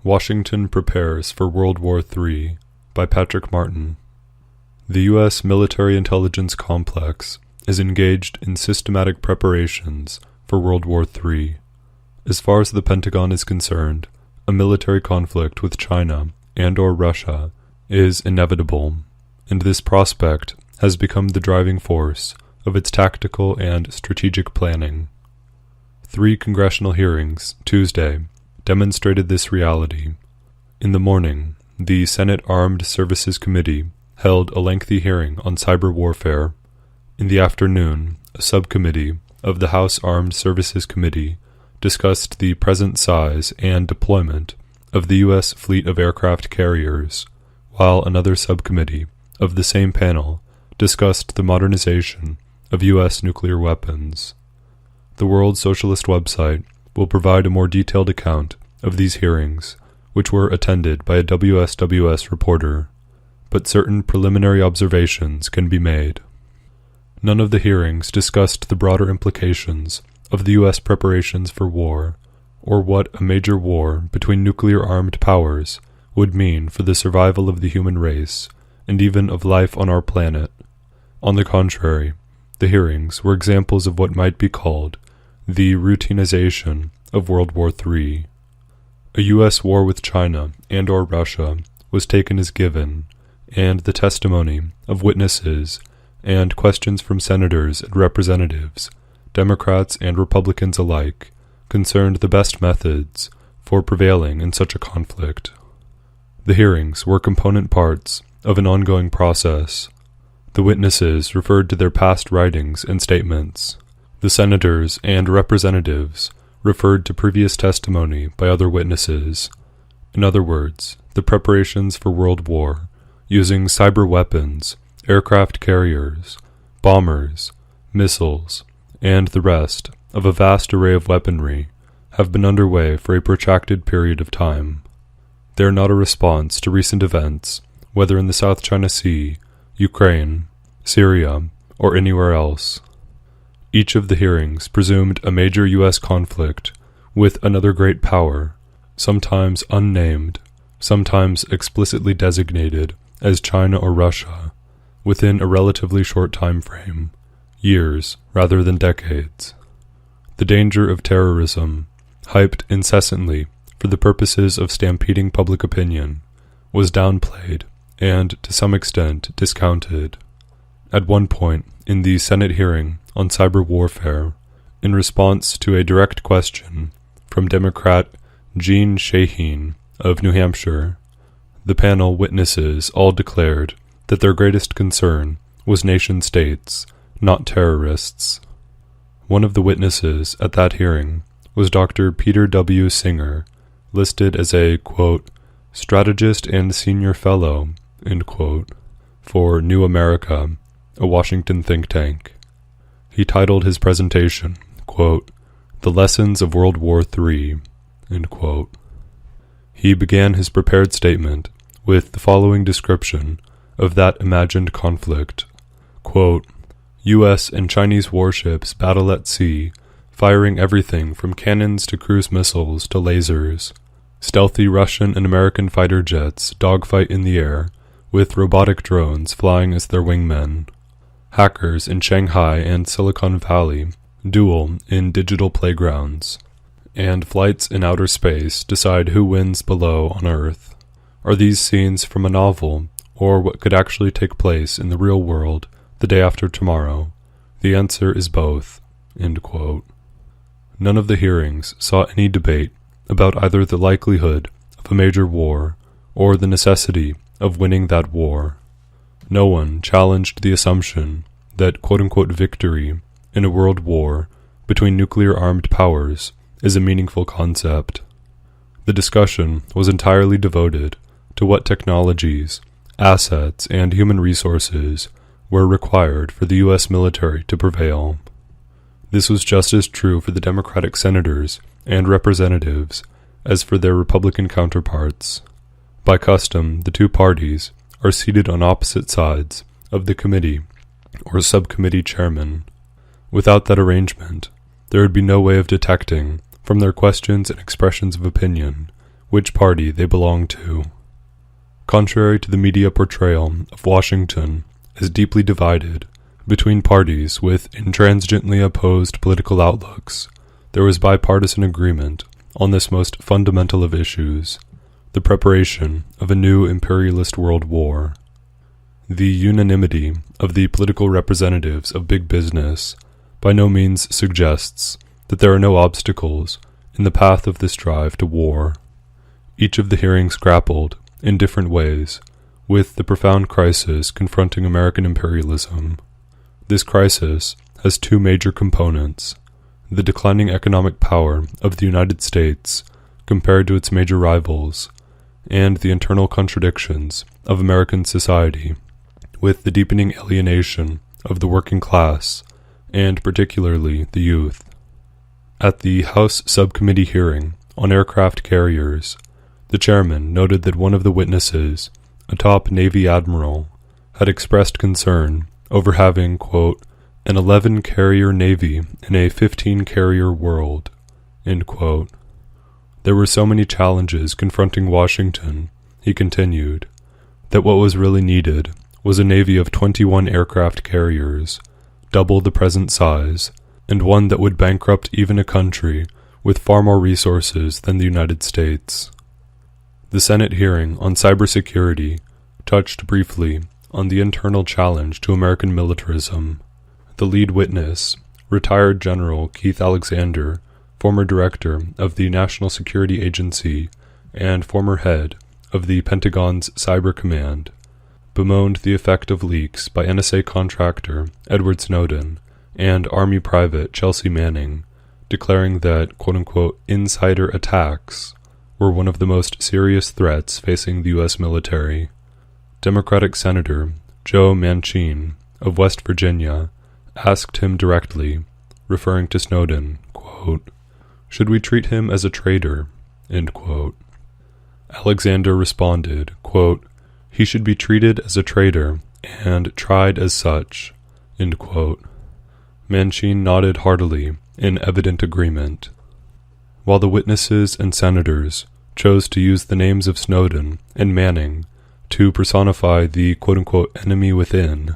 Washington Prepares for World War III by Patrick Martin. The U.S. military intelligence complex is engaged in systematic preparations for World War III. As far as the Pentagon is concerned, a military conflict with China and/or Russia is inevitable, and this prospect has become the driving force of its tactical and strategic planning. 3 congressional hearings, Tuesday, demonstrated this reality. In the morning, the Senate Armed Services Committee held a lengthy hearing on cyber warfare. In the afternoon, a subcommittee of the House Armed Services Committee discussed the present size and deployment of the U.S. fleet of aircraft carriers, while another subcommittee of the same panel discussed the modernization of U.S. nuclear weapons. The World Socialist website will provide a more detailed account of these hearings, which were attended by a WSWS reporter, but certain preliminary observations can be made. None of the hearings discussed the broader implications of the U.S. preparations for war, or what a major war between nuclear-armed powers would mean for the survival of the human race, and even of life on our planet. On the contrary, the hearings were examples of what might be called the routinization of World War III. A U.S. war with China and/or Russia was taken as given, and the testimony of witnesses and questions from senators and representatives, Democrats and Republicans alike, concerned the best methods for prevailing in such a conflict. The hearings were component parts of an ongoing process. The witnesses referred to their past writings and statements. The senators and representatives referred to previous testimony by other witnesses. In other words, the preparations for world war, using cyber weapons, aircraft carriers, bombers, missiles, and the rest of a vast array of weaponry, have been underway for a protracted period of time. They are not a response to recent events, whether in the South China Sea, Ukraine, Syria, or anywhere else. Each of the hearings presumed a major U.S. conflict with another great power, sometimes unnamed, sometimes explicitly designated as China or Russia, within a relatively short time frame, years rather than decades. The danger of terrorism, hyped incessantly for the purposes of stampeding public opinion, was downplayed and, to some extent, discounted. At one point in the Senate hearing on cyber warfare, in response to a direct question from Democrat Jean Shaheen of New Hampshire, the panel witnesses all declared that their greatest concern was nation-states, not terrorists. One of the witnesses at that hearing was Dr. Peter W. Singer, listed as a, quote, strategist and senior fellow, end quote, for New America, a Washington think tank. He titled his presentation, quote, The Lessons of World War III, end quote. He began his prepared statement with the following description of that imagined conflict, quote, U.S. and Chinese warships battle at sea, firing everything from cannons to cruise missiles to lasers. Stealthy Russian and American fighter jets dogfight in the air, with robotic drones flying as their wingmen. Hackers in Shanghai and Silicon Valley duel in digital playgrounds, and flights in outer space decide who wins below on Earth. Are these scenes from a novel, or what could actually take place in the real world the day after tomorrow? The answer is both, end quote. None of the hearings saw any debate about either the likelihood of a major war or the necessity of winning that war. No one challenged the assumption that quote-unquote victory in a world war between nuclear-armed powers is a meaningful concept. The discussion was entirely devoted to what technologies, assets, and human resources were required for the U.S. military to prevail. This was just as true for the Democratic senators and representatives as for their Republican counterparts. By custom, the two parties are seated on opposite sides of the committee or subcommittee chairman. Without that arrangement, there would be no way of detecting, from their questions and expressions of opinion, which party they belong to. Contrary to the media portrayal of Washington as deeply divided between parties with intransigently opposed political outlooks, there was bipartisan agreement on this most fundamental of issues, the preparation of a new imperialist world war. The unanimity of the political representatives of big business by no means suggests that there are no obstacles in the path of this drive to war. Each of the hearings grappled, in different ways, with the profound crisis confronting American imperialism. This crisis has two major components: the declining economic power of the United States compared to its major rivals, and the internal contradictions of American society, with the deepening alienation of the working class, and particularly the youth. At the House Subcommittee hearing on aircraft carriers, the chairman noted that one of the witnesses, a top Navy admiral, had expressed concern over having, quote, an 11-carrier Navy in a 15-carrier world, end quote. There were so many challenges confronting Washington, he continued, that what was really needed was a Navy of 21 aircraft carriers, double the present size, and one that would bankrupt even a country with far more resources than the United States. The Senate hearing on cybersecurity touched briefly on the internal challenge to American militarism. The lead witness, retired General Keith Alexander, former director of the National Security Agency and former head of the Pentagon's Cyber Command, bemoaned the effect of leaks by NSA contractor Edward Snowden and Army Private Chelsea Manning, declaring that, quote-unquote, insider attacks were one of the most serious threats facing the U.S. military. Democratic Senator Joe Manchin of West Virginia asked him directly, referring to Snowden, quote, should we treat him as a traitor, end quote. Alexander responded, quote, he should be treated as a traitor and tried as such, end quote. Manchin nodded heartily in evident agreement. While the witnesses and senators chose to use the names of Snowden and Manning to personify the quote-unquote enemy within,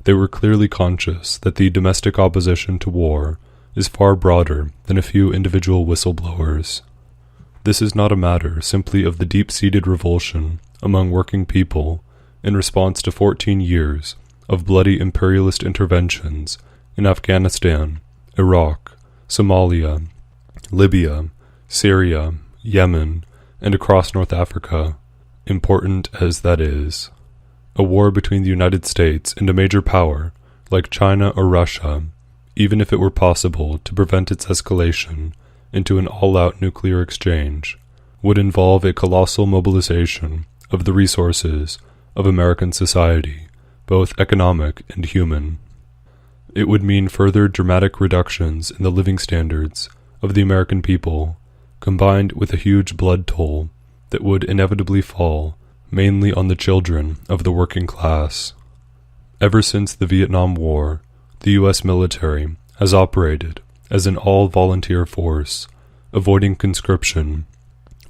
they were clearly conscious that the domestic opposition to war is far broader than a few individual whistleblowers. This is not a matter simply of the deep-seated revulsion among working people in response to 14 years of bloody imperialist interventions in Afghanistan, Iraq, Somalia, Libya, Syria, Yemen, and across North Africa, important as that is. A war between the United States and a major power, like China or Russia, even if it were possible to prevent its escalation into an all-out nuclear exchange, would involve a colossal mobilization of the resources of American society, both economic and human. It would mean further dramatic reductions in the living standards of the American people, combined with a huge blood toll that would inevitably fall mainly on the children of the working class. Ever since the Vietnam War, the U.S. military has operated as an all-volunteer force, avoiding conscription,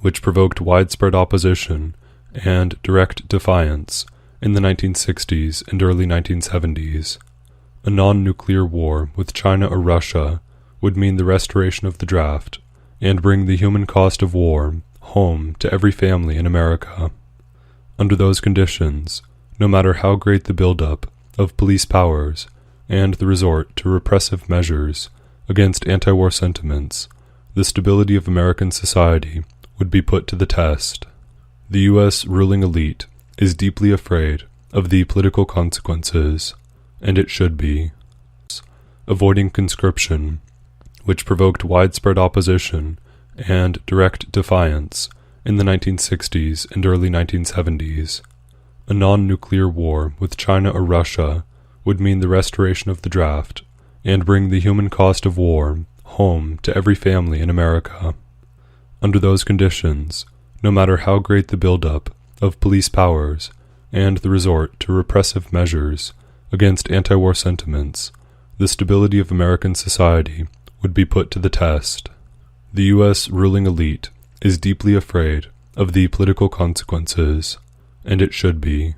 which provoked widespread opposition and direct defiance in the 1960s and early 1970s. A non-nuclear war with China or Russia would mean the restoration of the draft and bring the human cost of war home to every family in America. Under those conditions, no matter how great the buildup of police powers and the resort to repressive measures against anti-war sentiments, the stability of American society would be put to the test. The U.S. ruling elite is deeply afraid of the political consequences, and it should be. Avoiding conscription, which provoked widespread opposition and direct defiance in the 1960s and early 1970s. A non-nuclear war with China or Russia would mean the restoration of the draft and bring the human cost of war home to every family in America. Under those conditions, no matter how great the buildup of police powers and the resort to repressive measures against anti-war sentiments, the stability of American society would be put to the test. The U.S. ruling elite is deeply afraid of the political consequences, and it should be.